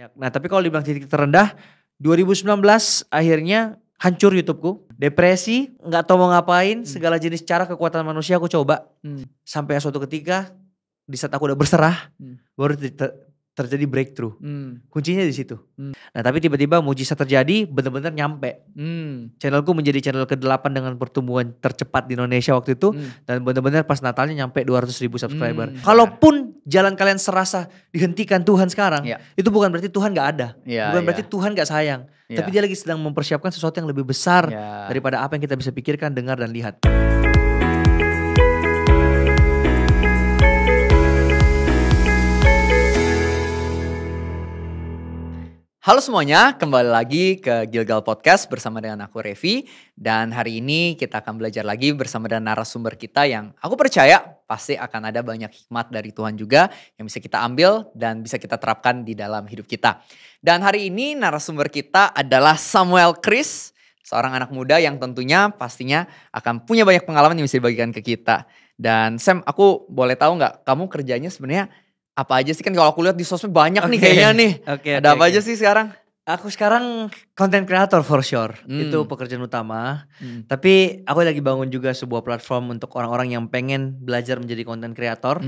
banyak. Nah tapi kalau dibilang titik terendah 2019 akhirnya hancur YouTubeku. Depresi, gak tahu mau ngapain, segala jenis cara kekuatan manusia aku coba. Sampai suatu ketika di saat aku udah berserah baru terjadi breakthrough. Kuncinya di situ. Nah tapi tiba-tiba mujizat terjadi, benar-benar nyampe. Channelku menjadi channel ke-8 dengan pertumbuhan tercepat di Indonesia waktu itu. Dan benar-benar pas Natalnya nyampe 200.000 subscriber. Kalaupun jalan kalian serasa dihentikan Tuhan sekarang, itu bukan berarti Tuhan gak ada. Bukan berarti Tuhan gak sayang. Tapi dia lagi sedang mempersiapkan sesuatu yang lebih besar daripada apa yang kita bisa pikirkan, dengar, dan lihat. Halo semuanya, kembali lagi ke Gilgal Podcast bersama dengan aku Revi. Dan hari ini kita akan belajar lagi bersama dengan narasumber kita yang aku percaya pasti akan ada banyak hikmat dari Tuhan juga yang bisa kita ambil dan bisa kita terapkan di dalam hidup kita. Dan hari ini narasumber kita adalah Samuel Chris, seorang anak muda yang tentunya pastinya akan punya banyak pengalaman yang bisa dibagikan ke kita. Dan Sam, aku boleh tahu gak kamu kerjanya sebenarnya apa aja sih? Kan kalau aku lihat di sosmed banyak nih kayaknya nih. Ada apa aja sih sekarang? Aku sekarang content creator for sure. Itu pekerjaan utama. Tapi aku lagi bangun juga sebuah platform untuk orang-orang yang pengen belajar menjadi content creator.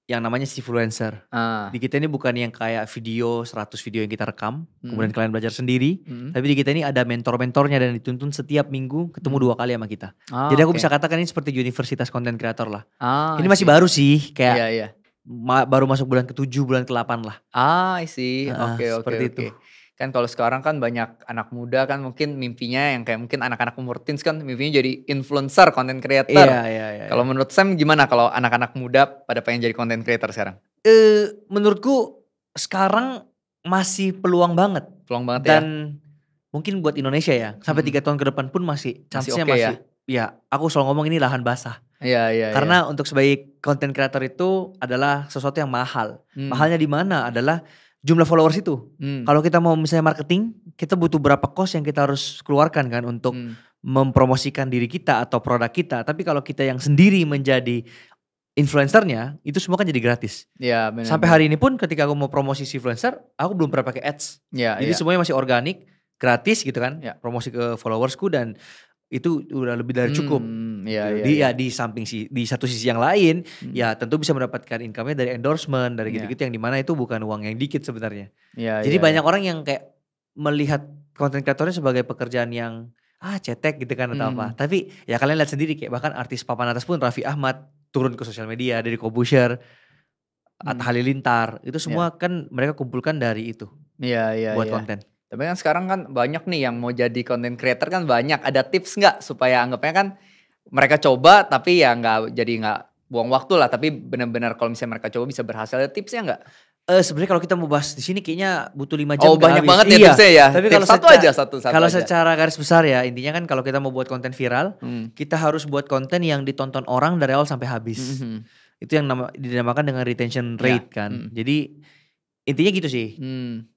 Yang namanya Sifluencer. Di kita ini bukan yang kayak video, 100 video yang kita rekam. Kemudian kalian belajar sendiri. Tapi di kita ini ada mentor-mentornya dan dituntun setiap minggu ketemu 2 kali sama kita. Jadi aku bisa katakan ini seperti universitas content creator lah. Ini masih baru sih. Kayak baru masuk bulan ke-7, bulan ke-8 lah. I see. Oke. Itu. Kan kalau sekarang kan banyak anak muda kan mungkin mimpinya yang kayak mungkin anak-anak umur teens kan mimpinya jadi influencer, content creator. Iya. Kalau menurut Sam gimana kalau anak-anak muda pada pengen jadi content creator sekarang? Menurutku sekarang masih peluang banget. Dan mungkin buat Indonesia ya, sampai 3 tahun ke depan pun masih chance-nya masih. Ya, aku selalu ngomong ini lahan basah. Karena untuk sebagai content creator itu adalah sesuatu yang mahal. Mahalnya di mana adalah jumlah followers itu. Kalau kita mau misalnya marketing, kita butuh berapa cost yang kita harus keluarkan kan untuk mempromosikan diri kita atau produk kita. Tapi kalau kita yang sendiri menjadi influencernya, itu semua kan jadi gratis. Benar. Sampai hari ini pun ketika aku mau promosi influencer, aku belum pernah pakai ads. Jadi semuanya masih organik, gratis gitu kan. Promosi ke followersku dan itu udah lebih dari cukup. Di samping di satu sisi yang lain, ya tentu bisa mendapatkan income-nya dari endorsement, dari gitu-gitu yang dimana itu bukan uang yang dikit sebenarnya. Jadi banyak orang yang kayak melihat content creatornya sebagai pekerjaan yang cetek gitu kan atau apa. Tapi ya kalian lihat sendiri kayak bahkan artis papan atas pun Raffi Ahmad turun ke sosial media, dari Kobusher, Atta Halilintar, itu semua kan mereka kumpulkan dari itu. Buat konten. Tapi kan sekarang kan banyak nih yang mau jadi content creator kan banyak. Ada tips gak supaya anggapnya kan mereka coba tapi ya gak buang waktu lah. Tapi benar-benar kalau misalnya mereka coba bisa berhasil. Ada tipsnya gak? Sebenarnya kalau kita mau bahas di sini kayaknya butuh 5 jam. Banyak banget ya tipsnya ya. Tapi kalau satu aja. Kalau secara garis besar ya intinya kan kalau kita mau buat konten viral, kita harus buat konten yang ditonton orang dari awal sampai habis. Itu yang dinamakan dengan retention rate kan. Jadi intinya gitu sih.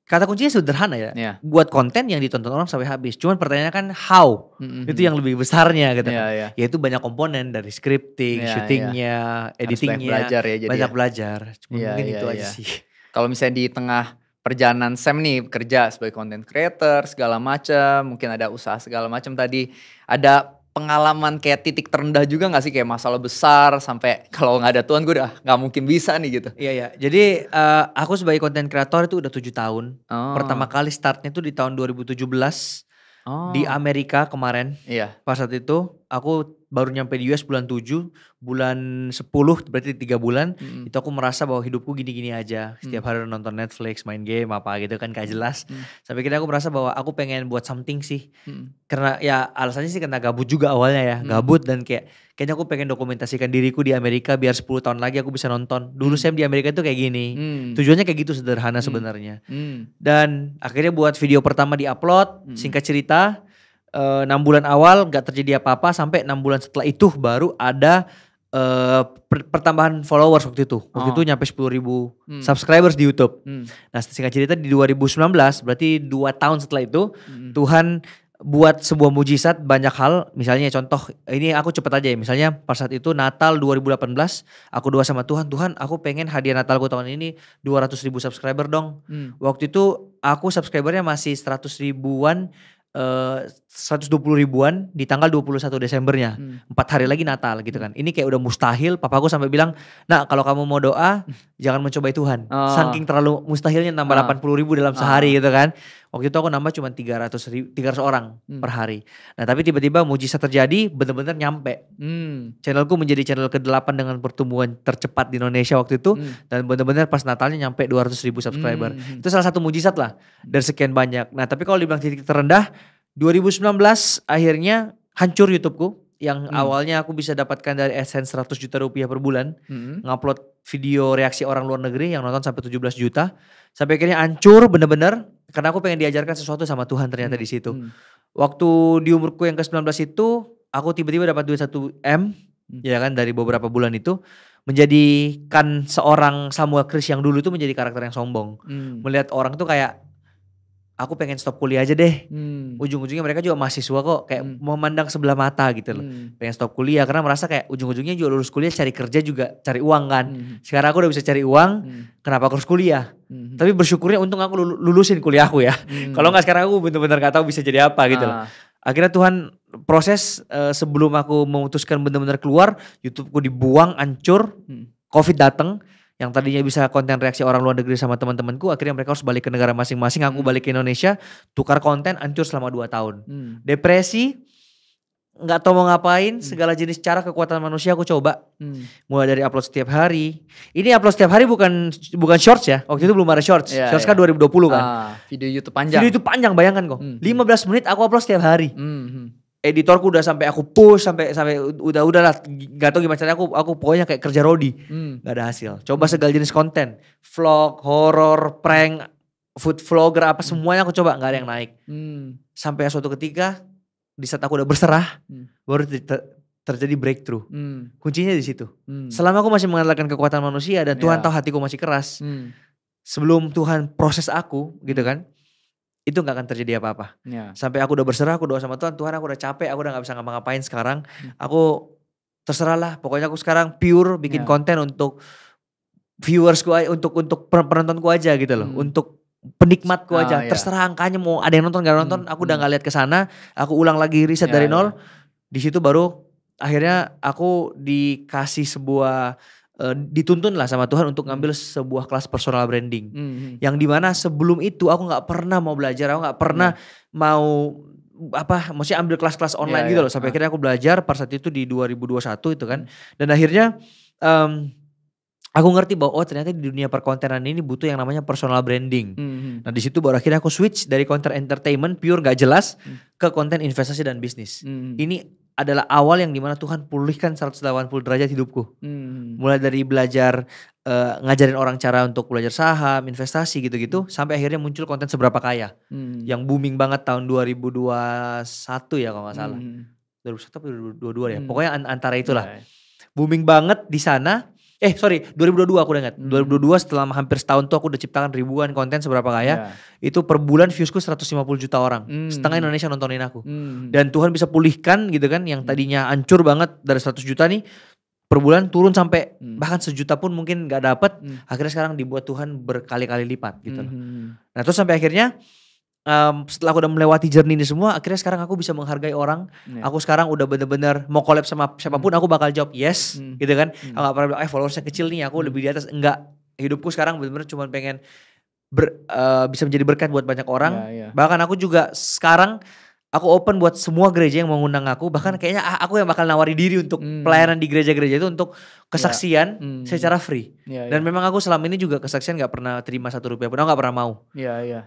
Kata kuncinya sederhana ya. Buat konten yang ditonton orang sampai habis. Cuman pertanyaannya kan how. Itu yang lebih besarnya gitu. Yaitu banyak komponen dari scripting, syutingnya, editingnya. Banyak belajar. Cuma mungkin itu aja sih. Kalau misalnya di tengah perjalanan Sam nih kerja sebagai content creator segala macam, mungkin ada usaha segala macam tadi, ada pengalaman kayak titik terendah juga gak sih? Kayak masalah besar sampai kalau gak ada Tuhan gue udah gak mungkin bisa nih gitu. Iya. Jadi aku sebagai content creator itu udah 7 tahun. Pertama kali startnya tuh di tahun 2017 di Amerika kemarin. Pas saat itu aku baru nyampe di US bulan 7, bulan 10 berarti 3 bulan. Itu aku merasa bahwa hidupku gini-gini aja. Setiap hari nonton Netflix, main game apa gitu kan gak jelas. Sampai kira aku merasa bahwa aku pengen buat something sih. Karena ya alasannya sih karena gabut juga awalnya ya. Gabut dan kayaknya aku pengen dokumentasikan diriku di Amerika biar 10 tahun lagi aku bisa nonton. Dulu Sam di Amerika itu kayak gini. Tujuannya kayak gitu sederhana sebenarnya. Dan akhirnya buat video pertama di-upload, singkat cerita 6 bulan awal gak terjadi apa-apa sampai 6 bulan setelah itu baru ada pertambahan followers waktu itu. Waktu itu nyampe 10.000 subscribers di YouTube. Nah singkat cerita di 2019 berarti 2 tahun setelah itu Tuhan buat sebuah mujizat banyak hal. Misalnya contoh, ini aku cepet aja ya. Misalnya pas saat itu Natal 2018, aku doa sama Tuhan, Tuhan aku pengen hadiah Natalku tahun ini 200.000 subscriber dong. Waktu itu aku subscribernya masih 100 ribuan, 120 ribuan di tanggal 21 Desembernya. 4 hari lagi Natal gitu kan. Ini kayak udah mustahil. Papaku sampai bilang, nah kalau kamu mau doa jangan mencobai Tuhan. Saking terlalu mustahilnya nambah 80 ribu dalam sehari gitu kan. Waktu itu aku nambah cuma 300 orang per hari. Nah tapi tiba-tiba mujizat terjadi, bener-bener nyampe. Channelku menjadi channel ke-8 dengan pertumbuhan tercepat di Indonesia waktu itu. Dan bener-bener pas Natalnya nyampe 200 ribu subscriber. Itu salah satu mujizat lah dari sekian banyak. Nah tapi kalau dibilang titik terendah, 2019 akhirnya hancur YouTubeku. Yang awalnya aku bisa dapatkan dari AdSense 100 juta rupiah per bulan. Ngupload video reaksi orang luar negeri yang nonton sampai 17 juta. Sampai akhirnya hancur bener-bener. Karena aku pengen diajarkan sesuatu sama Tuhan ternyata di situ. Waktu di umurku yang ke-19 itu, aku tiba-tiba dapat duit 1 M. Ya kan, dari beberapa bulan itu. Menjadikan seorang Samuel Chris yang dulu itu menjadi karakter yang sombong. Melihat orang tuh kayak, aku pengen stop kuliah aja deh. Ujung-ujungnya mereka juga mahasiswa kok. Kayak memandang sebelah mata gitu loh. Pengen stop kuliah karena merasa kayak ujung-ujungnya juga lulus kuliah cari kerja juga cari uang kan. Sekarang aku udah bisa cari uang, kenapa aku harus kuliah? Tapi bersyukurnya untung aku lulusin kuliahku ya. Kalau gak sekarang aku bener-bener gak tahu bisa jadi apa gitu loh. Akhirnya Tuhan proses sebelum aku memutuskan bener-bener keluar, YouTubeku dibuang, hancur, Covid datang. Yang tadinya bisa konten reaksi orang luar negeri sama teman-temanku, akhirnya mereka harus balik ke negara masing-masing. Aku balik ke Indonesia, tukar konten, hancur selama 2 tahun. Depresi, gak tahu mau ngapain, segala jenis cara kekuatan manusia aku coba. Mulai dari upload setiap hari. Ini upload setiap hari bukan shorts ya. Waktu itu belum ada shorts. Shorts kan 2020 kan. Video YouTube panjang. Video itu panjang, bayangkan kok. 15 menit aku upload setiap hari. Editorku udah sampai aku push sampai udahlah gak tau gimana caranya aku pokoknya kayak kerja rodi. Gak ada hasil. Coba segala jenis konten, vlog, horror, prank, food vlogger apa semuanya aku coba, gak ada yang naik. Sampai suatu ketika di saat aku udah berserah baru terjadi breakthrough. Kuncinya di situ. Selama aku masih mengandalkan kekuatan manusia dan Tuhan tahu hatiku masih keras. Sebelum Tuhan proses aku gitu kan, itu gak akan terjadi apa-apa. Sampai aku udah berserah, aku doa sama Tuhan, Tuhan aku udah capek, aku udah gak bisa ngapa-ngapain sekarang. Aku terserah lah, pokoknya aku sekarang pure bikin konten untuk viewersku, untuk penontonku aja gitu loh. Untuk penikmatku aja, terserah angkanya mau ada yang nonton gak nonton, aku udah gak lihat kesana. Aku ulang lagi riset dari nol. Di situ baru akhirnya aku dikasih sebuah dituntun lah sama Tuhan untuk ngambil sebuah kelas personal branding. Yang dimana sebelum itu aku gak pernah mau belajar, aku gak pernah mau maksudnya ambil kelas-kelas online gitu loh. Sampai akhirnya aku belajar pada saat itu di 2021 itu kan. Dan akhirnya aku ngerti bahwa ternyata di dunia perkontenan ini butuh yang namanya personal branding. Nah di situ baru akhirnya aku switch dari konten entertainment pure gak jelas ke konten investasi dan bisnis. Ini adalah awal yang dimana Tuhan pulihkan 180 derajat hidupku. Mulai dari belajar ngajarin orang cara untuk belajar saham, investasi gitu-gitu, sampai akhirnya muncul konten Seberapa Kaya. Yang booming banget tahun 2021 ya kalau gak salah. 2021 atau 2022 ya. Pokoknya antara itulah. Booming banget di sana. 2022 aku udah ingat. 2022 setelah hampir setahun tuh aku udah ciptakan ribuan konten Seberapa Kaya. Itu per bulan viewsku 150 juta orang. Setengah Indonesia nontonin aku. Dan Tuhan bisa pulihkan gitu kan. Yang tadinya hancur banget dari 100 juta nih. Per bulan turun sampai bahkan 1 juta pun mungkin gak dapet. Akhirnya sekarang dibuat Tuhan berkali-kali lipat gitu loh. Nah terus sampai akhirnya setelah aku udah melewati journey ini semua, akhirnya sekarang aku bisa menghargai orang. Aku sekarang udah bener-bener mau collab sama siapapun aku bakal jawab yes gitu kan. Aku gak pernah bilang followersnya kecil nih, aku lebih di atas. Enggak, hidupku sekarang bener-bener cuma pengen bisa menjadi berkat buat banyak orang. Bahkan aku juga sekarang aku open buat semua gereja yang mau ngundang aku. Bahkan kayaknya aku yang bakal nawari diri untuk pelayanan di gereja-gereja itu untuk kesaksian secara free. Dan memang aku selama ini juga kesaksian gak pernah terima 1 rupiah pun. Aku gak pernah mau.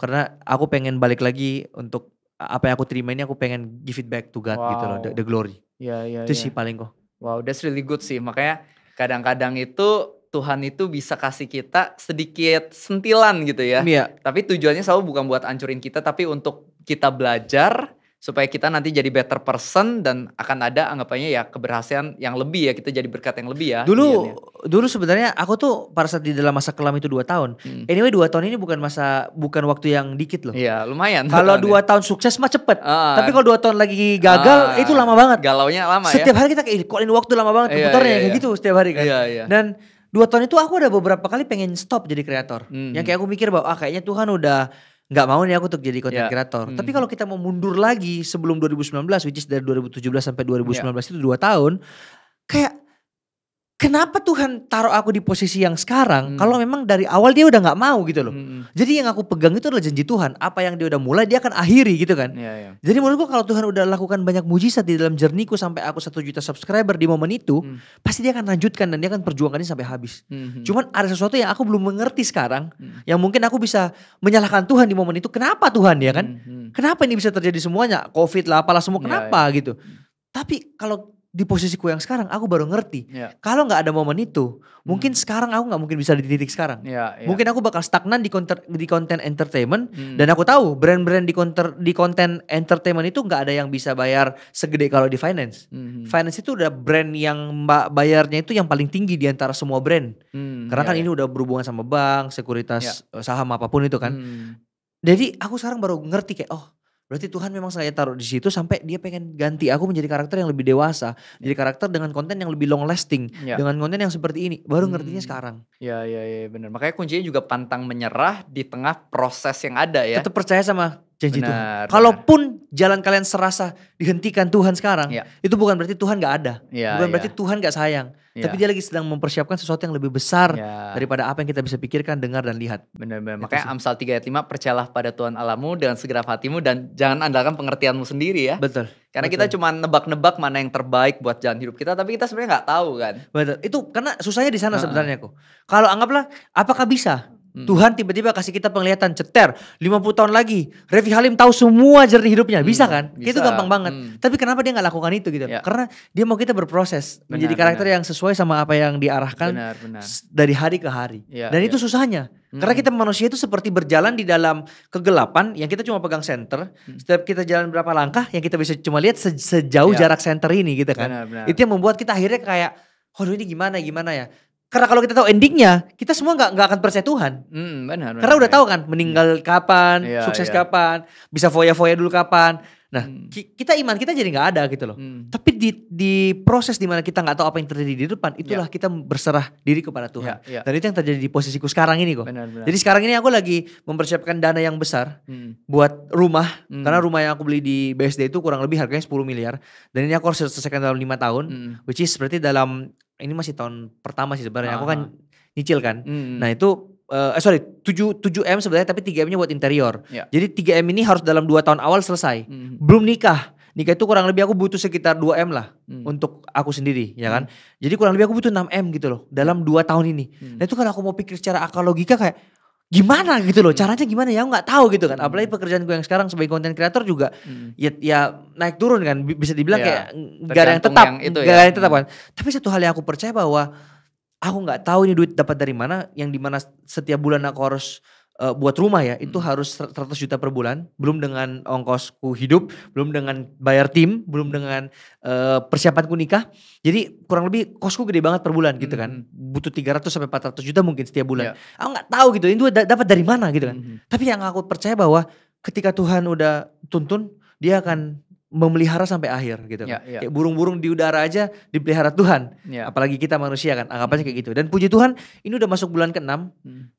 Karena aku pengen balik lagi untuk apa yang aku terima ini, aku pengen give it back to God gitu loh. The glory. Itu sih paling kok. Wow, that's really good sih. Makanya kadang-kadang itu Tuhan itu bisa kasih kita sedikit sentilan gitu ya. Tapi tujuannya selalu bukan buat hancurin kita, tapi untuk kita belajar supaya kita nanti jadi better person dan akan ada anggapannya ya keberhasilan yang lebih ya, kita jadi berkat yang lebih ya. Dulu sebenarnya aku tuh pada saat di dalam masa kelam itu 2 tahun. Anyway 2 tahun ini bukan waktu yang dikit loh. Iya, lumayan. Kalau 2 tahun sukses mah cepet. Tapi kalau 2 tahun lagi gagal itu lama banget. Galaunya lama ya. Setiap hari kita kayak ini waktu lama banget putarnya kayak gitu setiap hari kan. Dan 2 tahun itu aku udah beberapa kali pengen stop jadi kreator. Yang kayak aku mikir bahwa kayaknya Tuhan udah nggak mau nih aku untuk jadi content creator. Tapi kalau kita mau mundur lagi sebelum 2019, which is dari 2017 sampai 2019 itu 2 tahun. Kayak kenapa Tuhan taruh aku di posisi yang sekarang kalau memang dari awal dia udah gak mau gitu loh. Jadi yang aku pegang itu adalah janji Tuhan. Apa yang dia udah mulai dia akan akhiri gitu kan. Jadi menurutku kalau Tuhan udah lakukan banyak mujizat di dalam jerniku sampai aku 1 juta subscriber di momen itu. Pasti dia akan lanjutkan dan dia akan perjuangkannya sampai habis. Cuman ada sesuatu yang aku belum mengerti sekarang. Yang mungkin aku bisa menyalahkan Tuhan di momen itu. Kenapa Tuhan ya kan? Kenapa ini bisa terjadi semuanya? Covid lah apalah semua kenapa gitu. Tapi kalau di posisiku yang sekarang aku baru ngerti. Kalau gak ada momen itu, mungkin sekarang aku gak mungkin bisa di titik sekarang. Mungkin aku bakal stagnan di content entertainment. Dan aku tahu brand-brand di content entertainment itu gak ada yang bisa bayar segede kalau di finance. Finance itu udah brand yang bayarnya itu yang paling tinggi di antara semua brand. Karena kan ini udah berhubungan sama bank, sekuritas, saham apapun itu kan. Jadi aku sekarang baru ngerti kayak berarti Tuhan memang saya taruh di situ sampai dia pengen ganti aku menjadi karakter yang lebih dewasa, jadi karakter dengan konten yang lebih long lasting, dengan konten yang seperti ini. Baru ngertinya sekarang. Iya benar. Makanya kuncinya juga pantang menyerah di tengah proses yang ada ya. Tetap percaya sama janji Tuhan. Kalaupun jalan kalian serasa dihentikan Tuhan sekarang, itu bukan berarti Tuhan gak ada. Bukan berarti Tuhan gak sayang. Tapi dia lagi sedang mempersiapkan sesuatu yang lebih besar daripada apa yang kita bisa pikirkan, dengar, dan lihat. Benar-benar. Makanya Amsal 3 ayat 5, percayalah pada Tuhan Allahmu dengan segenap hatimu dan jangan andalkan pengertianmu sendiri ya. Betul. Karena kita cuma nebak-nebak mana yang terbaik buat jalan hidup kita, tapi kita sebenarnya nggak tahu kan. Betul. Itu karena susahnya di sana sebenarnya kok. Kalau anggaplah, apakah bisa Tuhan tiba-tiba kasih kita penglihatan ceter 50 tahun lagi Revi Halim tahu semua jernih hidupnya, bisa kan? Bisa. Itu gampang banget. Tapi kenapa dia gak lakukan itu gitu? Karena dia mau kita berproses menjadi karakter yang sesuai sama apa yang diarahkan dari hari ke hari. Dan itu susahnya. Karena kita manusia itu seperti berjalan di dalam kegelapan yang kita cuma pegang senter. Setiap kita jalan berapa langkah yang kita bisa cuma lihat sejauh jarak senter ini gitu kan. Itu yang membuat kita akhirnya kayak, waduh ini gimana ya. Karena kalau kita tahu endingnya, kita semua nggak akan percaya Tuhan. Benar. Karena udah tahu kan, meninggal kapan, sukses kapan, bisa foya-foya dulu kapan. Nah, iman kita jadi nggak ada gitu loh. Tapi di proses dimana kita nggak tahu apa yang terjadi di depan, itulah kita berserah diri kepada Tuhan. Dan itu yang terjadi di posisiku sekarang ini kok. Benar. Jadi sekarang ini aku lagi mempersiapkan dana yang besar buat rumah. Karena rumah yang aku beli di BSD itu kurang lebih harganya 10 miliar. Dan ini aku harus selesaikan dalam 5 tahun. Which is berarti ini masih tahun pertama sih sebenarnya. Aku kan nyicil kan. Nah itu 7M sebenarnya, tapi 3M-nya buat interior. Jadi 3M ini harus dalam 2 tahun awal selesai. Belum nikah. Nikah itu kurang lebih aku butuh sekitar 2M lah untuk aku sendiri, ya kan. Jadi kurang lebih aku butuh 6M gitu loh dalam 2 tahun ini. Nah itu kalau aku mau pikir secara akal logika kayak gimana gitu loh, caranya gimana ya, aku gak tahu gitu kan. Apalagi pekerjaan gue yang sekarang sebagai content creator juga ya naik turun kan, bisa dibilang kayak gak ada yang tetap, gak ada yang tetap kan. Tapi satu hal yang aku percaya bahwa aku gak tahu ini duit dapat dari mana, yang dimana setiap bulan aku harus buat rumah ya, itu harus 100 juta per bulan, belum dengan ongkosku hidup, belum dengan bayar tim, belum dengan persiapanku nikah. Jadi kurang lebih kosku gede banget per bulan gitu kan. Butuh 300 sampai 400 juta mungkin setiap bulan. Aku gak tahu gitu, ini dapat dari mana gitu kan. Tapi yang aku percaya bahwa ketika Tuhan udah tuntun, dia akan memelihara sampai akhir gitu. Kayak burung-burung di udara aja dipelihara Tuhan. Apalagi kita manusia kan, anggapannya kayak gitu. Dan puji Tuhan, ini udah masuk bulan ke-6.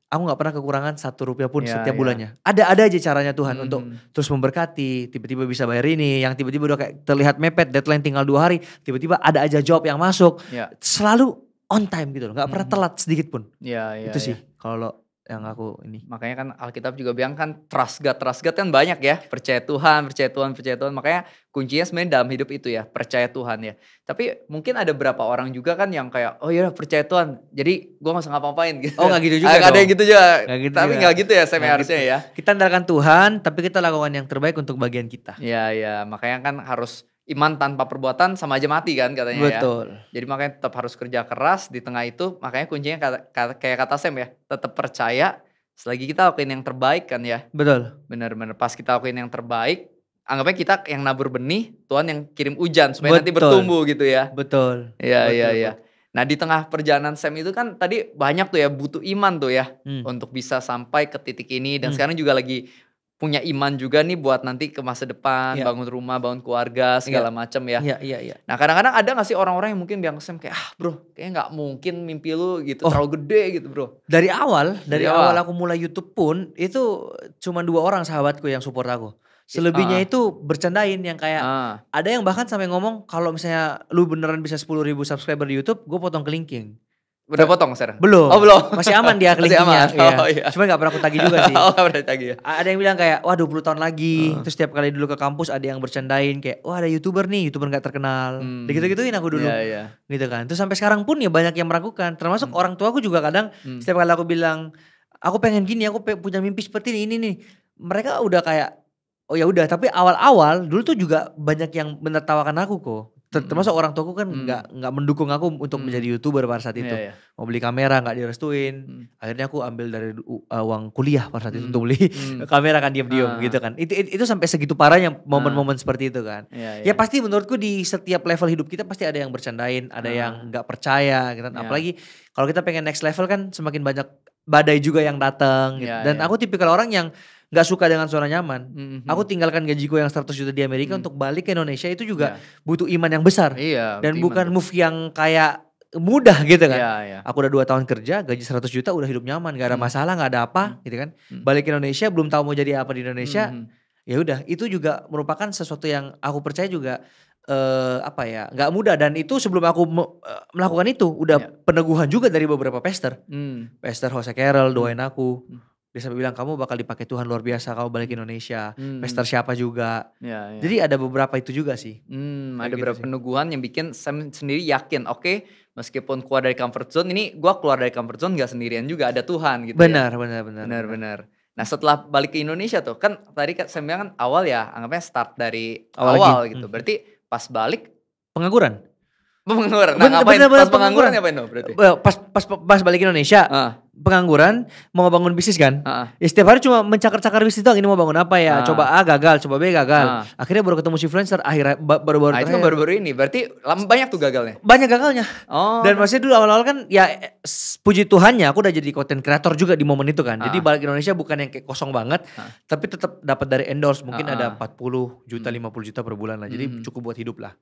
Aku gak pernah kekurangan 1 rupiah pun setiap bulannya. Ada aja caranya Tuhan untuk terus memberkati. Tiba-tiba bisa bayar ini, yang tiba-tiba udah kayak terlihat mepet, deadline tinggal 2 hari. Tiba-tiba ada aja job yang masuk. Selalu on time gitu loh, gak pernah telat sedikit pun. Itu sih kalau yang aku ini. Makanya kan Alkitab juga bilang kan trust God kan banyak ya. Percaya Tuhan. Makanya kuncinya sebenarnya dalam hidup itu ya, percaya Tuhan ya. Tapi mungkin ada beberapa orang juga kan yang kayak, oh iya percaya Tuhan, jadi gue gak usah ngapa-ngapain gitu. Oh gak gitu juga dong. Ada yang gitu juga. Tapi gak gitu ya harusnya ya. Kita andalkan Tuhan, tapi kita lakukan yang terbaik untuk bagian kita. Iya, makanya kan harus iman tanpa perbuatan sama aja mati kan katanya. Betul. Ya. Jadi makanya tetap harus kerja keras di tengah itu. Makanya kuncinya kayak kata Sam ya, tetap percaya selagi kita lakuin yang terbaik kan ya. Betul. Bener-bener pas kita lakuin yang terbaik, anggapnya kita yang nabur benih, Tuhan yang kirim hujan supaya nanti bertumbuh gitu ya. Betul. Iya. Nah di tengah perjalanan Sam itu kan tadi banyak tuh ya butuh iman tuh ya untuk bisa sampai ke titik ini dan sekarang juga lagi punya iman juga nih buat nanti ke masa depan, bangun rumah, bangun keluarga, segala macam ya. Iya. Nah kadang-kadang ada gak sih orang-orang yang mungkin bilang ke Sam kayak bro kayaknya gak mungkin mimpi lu gitu terlalu gede gitu bro. Dari awal aku mulai YouTube pun itu cuma 2 orang sahabatku yang support aku. Selebihnya itu bercandain yang kayak ada yang bahkan sampai ngomong kalau misalnya lu beneran bisa 10.000 subscriber di YouTube, gue potong kelingking. Udah potong sekarang? Belum. Oh belum. Masih aman dia kelingkingnya. Iya. Cuma gak pernah aku tagih juga sih. Gak pernah tagih ya. Ada yang bilang kayak wah 20 tahun lagi. Terus setiap kali dulu ke kampus ada yang bercandain kayak wah ada YouTuber gak terkenal. Gitu-gituin aku dulu. Gitu kan. Terus sampai sekarang pun ya banyak yang meragukan. Termasuk orang tua aku juga kadang setiap kali aku bilang aku pengen gini, aku punya mimpi seperti ini nih. Mereka udah kayak oh ya udah, tapi awal-awal dulu tuh juga banyak yang menertawakan aku kok. Termasuk orang tuaku kan nggak mendukung aku untuk menjadi YouTuber pada saat itu. Mau beli kamera nggak direstuin. Akhirnya aku ambil dari uang kuliah pada saat itu untuk beli kamera kan diam-diam gitu kan. Itu sampai segitu parahnya momen-momen seperti itu kan. Ya pasti menurutku di setiap level hidup kita pasti ada yang bercandain, ada yang nggak percaya gitu. Apalagi kalau kita pengen next level kan semakin banyak badai juga yang datang gitu. Dan aku tipikal orang yang gak suka dengan zona nyaman. Aku tinggalkan gajiku yang 100 juta di Amerika untuk balik ke Indonesia itu juga butuh iman yang besar. Dan bukan move yang kayak mudah gitu kan. Aku udah 2 tahun kerja, gaji 100 juta udah hidup nyaman, gak ada masalah, gak ada apa gitu kan. Balik ke Indonesia belum tahu mau jadi apa di Indonesia. Ya udah, itu juga merupakan sesuatu yang aku percaya juga gak mudah. Dan itu sebelum aku melakukan itu udah peneguhan juga dari beberapa pastor. Pastor Jose Carroll doain aku. Dia sampai bilang kamu bakal dipakai Tuhan luar biasa kamu balik ke Indonesia. Pastor siapa juga. Jadi ada beberapa itu juga sih. Ada beberapa peneguhan yang bikin Sam sendiri yakin oke, meskipun keluar dari comfort zone ini gue keluar dari comfort zone gak sendirian juga, ada Tuhan gitu. Benar. Nah setelah balik ke Indonesia tuh kan tadi Sam bilang kan awal ya anggapnya start dari awal gitu. Berarti pas balik pengangguran. Nah ngapain pas pengangguran ngapain dong berarti? Pas balik ke Indonesia pengangguran mau bangun bisnis kan. Ya setiap hari cuma mencakar-cakar bisnis doang, ini mau bangun apa ya, coba A gagal, coba B gagal. Akhirnya baru ketemu influencer, akhirnya baru-baru itu baru-baru ini, berarti banyak tuh gagalnya? Banyak gagalnya. Dan maksudnya dulu awal-awal kan ya puji Tuhannya aku udah jadi content creator juga di momen itu kan. Jadi balik Indonesia bukan yang kayak kosong banget, tapi tetap dapat dari endorse mungkin ada 40 juta, 50 juta per bulan lah. Jadi cukup buat hidup lah.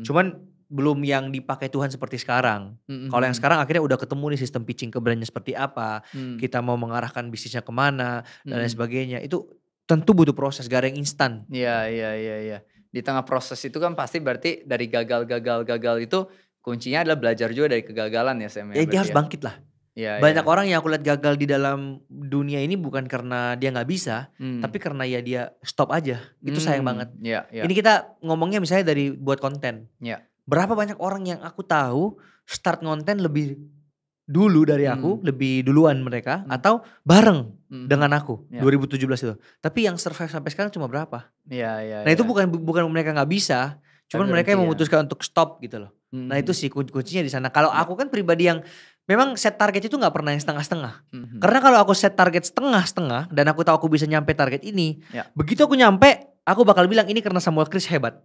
Cuman belum yang dipakai Tuhan seperti sekarang. Kalau yang sekarang akhirnya udah ketemu nih sistem pitching ke brandnya seperti apa, kita mau mengarahkan bisnisnya kemana dan lain sebagainya. Itu tentu butuh proses, gak ada yang instan. Iya. Di tengah proses itu kan pasti berarti dari gagal itu kuncinya adalah belajar juga dari kegagalan ya Sam. Ya dia harus bangkit lah. Banyak orang yang aku lihat gagal di dalam dunia ini bukan karena dia gak bisa, tapi karena ya dia stop aja. Itu sayang banget. Ini kita ngomongnya misalnya dari buat konten. Berapa banyak orang yang aku tahu start konten lebih dulu dari aku, lebih duluan mereka atau bareng dengan aku 2017 itu. Tapi yang survive sampai sekarang cuma berapa? Nah itu bukan mereka nggak bisa, cuman mereka yang memutuskan untuk stop gitu loh. Nah itu sih kuncinya di sana. Kalau aku kan pribadi yang memang set target itu nggak pernah yang setengah-setengah. Karena kalau aku set target setengah-setengah dan aku tahu aku bisa nyampe target ini, begitu aku nyampe, aku bakal bilang ini karena Samuel Chris hebat.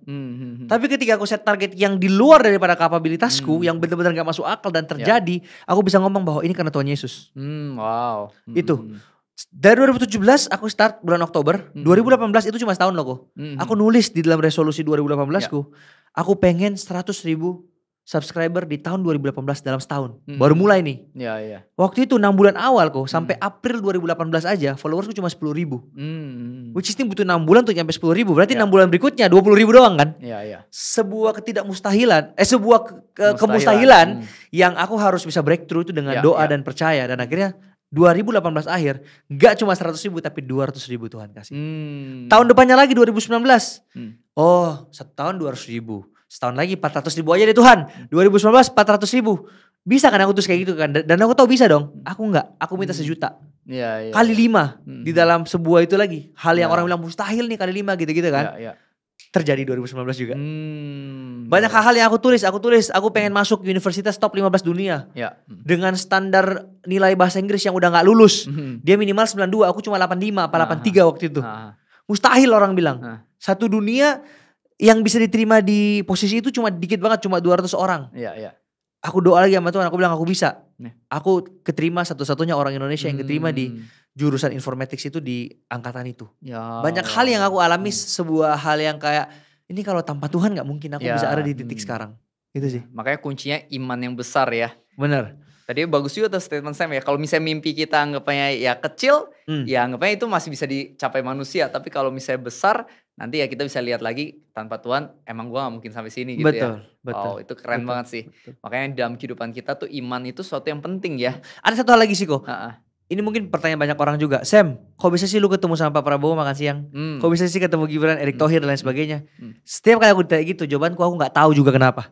Tapi ketika aku set target yang di luar daripada kapabilitasku, yang benar-benar gak masuk akal dan terjadi, aku bisa ngomong bahwa ini karena Tuhan Yesus. Wow. Itu. Dari 2017 aku start bulan Oktober, 2018 itu cuma setahun loh kok. Aku nulis di dalam resolusi 2018ku, aku pengen 100.000 subscriber di tahun 2018 dalam setahun. Baru mulai nih. Waktu itu 6 bulan awal kok, sampai April 2018 aja followersku cuma 10.000. Which is ini butuh 6 bulan untuk nyampe 10.000. Berarti 6 bulan berikutnya 20.000 doang kan. Sebuah ketidakmustahilan, kemustahilan yang aku harus bisa breakthrough itu dengan doa dan percaya. Dan akhirnya 2018 akhir gak cuma 100.000 tapi 200.000 Tuhan kasih. Tahun depannya lagi 2019. Oh, setahun 200.000. Setahun lagi 400.000 aja deh Tuhan. 2019 400.000. Bisa kan aku tuh kayak gitu kan. Dan aku tahu bisa dong. Aku enggak. Aku minta 1 juta. Kali 5 di dalam sebuah itu lagi. Hal yang orang bilang mustahil nih kali 5 gitu-gitu kan. Terjadi 2019 juga. Banyak hal-hal yang aku tulis. Aku pengen masuk universitas top 15 dunia. Dengan standar nilai bahasa Inggris yang udah gak lulus. Dia minimal 92. Aku cuma 85 apa 83 waktu itu. Mustahil orang bilang. Satu dunia yang bisa diterima di posisi itu cuma dikit banget, cuma 200 orang. Iya. Aku doa lagi sama Tuhan, aku bilang aku bisa. Aku keterima satu-satunya orang Indonesia yang keterima di jurusan informatics itu di angkatan itu. Banyak hal yang aku alami, sebuah hal yang kayak ini kalau tanpa Tuhan gak mungkin aku bisa ada di titik sekarang. Itu sih. Makanya kuncinya iman yang besar ya. Bener. Tadi bagus juga tuh statement Sam ya. Kalau misalnya mimpi kita anggapnya ya kecil, ya anggapnya itu masih bisa dicapai manusia. Tapi kalau misalnya besar, nanti ya kita bisa lihat lagi tanpa Tuhan emang gue gak mungkin sampai sini gitu ya. Betul. Itu keren banget sih. Makanya dalam kehidupan kita tuh iman itu sesuatu yang penting ya. Ada satu hal lagi sih kok. Ini mungkin pertanyaan banyak orang juga. Sam, kok bisa sih lu ketemu sama Pak Prabowo makan siang? Kok bisa sih ketemu Gibran, Erick Thohir dan lain sebagainya? Setiap kali aku ditanya gitu, jawabanku aku gak tahu juga kenapa.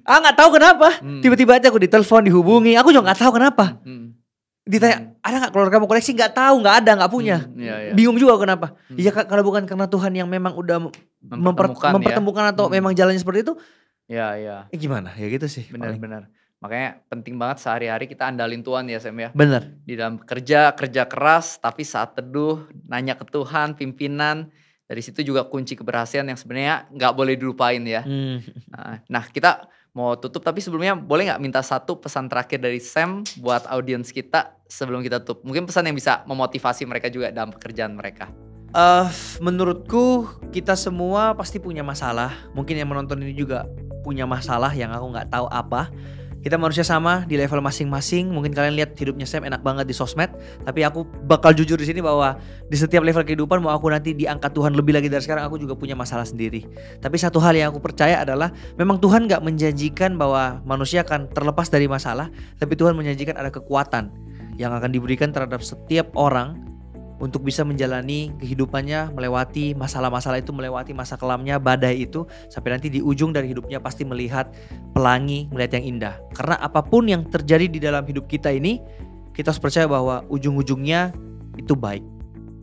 Gak tahu kenapa. Tiba-tiba aja aku ditelepon, dihubungi, aku juga gak tahu kenapa. Ditanya, ada gak keluarga kamu koleksi? Gak tahu, gak ada, gak punya. Bingung juga kenapa. Ya kalau bukan karena Tuhan yang memang udah mempertemukan atau memang jalannya seperti itu. Gimana? Ya gitu sih. Benar. Makanya penting banget sehari-hari kita andalin Tuhan ya Sam ya. Bener. Di dalam kerja keras, tapi saat teduh, nanya ke Tuhan, pimpinan. Dari situ juga kunci keberhasilan yang sebenarnya gak boleh dilupain ya. Nah kita mau tutup, tapi sebelumnya boleh gak minta satu pesan terakhir dari Sam buat audiens kita sebelum kita tutup. Mungkin pesan yang bisa memotivasi mereka juga dalam pekerjaan mereka. Menurutku kita semua pasti punya masalah. Mungkin yang menonton ini juga punya masalah yang aku gak tahu apa. Kita manusia sama di level masing-masing. Mungkin kalian lihat hidupnya Sam enak banget di sosmed, tapi aku bakal jujur di sini bahwa di setiap level kehidupan, mau aku nanti diangkat Tuhan lebih lagi dari sekarang, aku juga punya masalah sendiri. Tapi satu hal yang aku percaya adalah memang Tuhan gak menjanjikan bahwa manusia akan terlepas dari masalah, tapi Tuhan menjanjikan ada kekuatan yang akan diberikan terhadap setiap orang untuk bisa menjalani kehidupannya, melewati masalah-masalah itu, melewati masa kelamnya, badai itu, sampai nanti di ujung dari hidupnya pasti melihat pelangi, melihat yang indah. Karena apapun yang terjadi di dalam hidup kita ini, kita harus percaya bahwa ujung-ujungnya itu baik.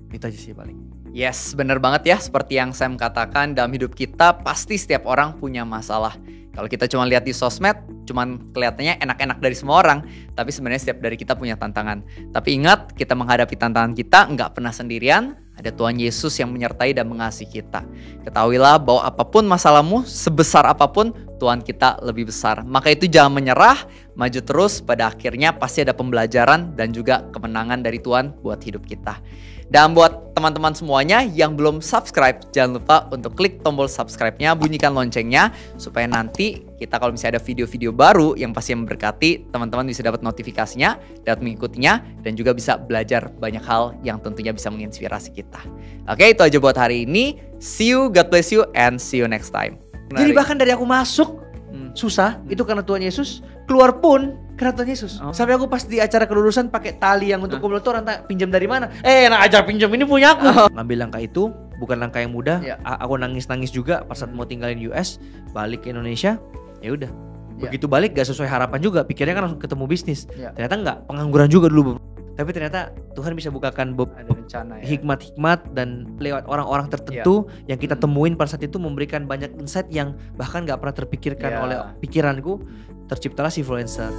Itu aja sih paling. Yes, benar banget ya. Seperti yang Sam katakan, dalam hidup kita pasti setiap orang punya masalah. Kalau kita cuma lihat di sosmed, cuman kelihatannya enak-enak dari semua orang, tapi sebenarnya setiap dari kita punya tantangan. Tapi ingat, kita menghadapi tantangan kita nggak pernah sendirian. Ada Tuhan Yesus yang menyertai dan mengasihi kita. Ketahuilah bahwa apapun masalahmu, sebesar apapun, Tuhan kita lebih besar. Maka itu jangan menyerah, maju terus. Pada akhirnya pasti ada pembelajaran dan juga kemenangan dari Tuhan buat hidup kita. Dan buat teman-teman semuanya yang belum subscribe, jangan lupa untuk klik tombol subscribe-nya, bunyikan loncengnya, supaya nanti kita kalau misalnya ada video-video baru yang pasti memberkati, teman-teman bisa dapat notifikasinya, dapat mengikutinya, dan juga bisa belajar banyak hal yang tentunya bisa menginspirasi kita. Oke, itu aja buat hari ini. See you, God bless you, and see you next time. Jadi bahkan dari aku masuk susah, itu karena Tuhan Yesus, keluar pun karena Tuhan Yesus. Sampai aku pas di acara kelulusan pakai tali yang untuk kumulator, orang pinjam dari mana? Nah ajar pinjam ini punya aku. Ngambil langkah itu bukan langkah yang mudah. Aku nangis-nangis juga pas saat mau tinggalin US, balik ke Indonesia. Ya udah. Begitu balik gak sesuai harapan juga. Pikirnya kan langsung ketemu bisnis. Ternyata enggak, pengangguran juga dulu. Tapi ternyata Tuhan bisa bukakan hikmat-hikmat dan lewat orang-orang tertentu yang kita temuin pada saat itu memberikan banyak insight yang bahkan gak pernah terpikirkan oleh pikiranku. Terciptalah si influencer.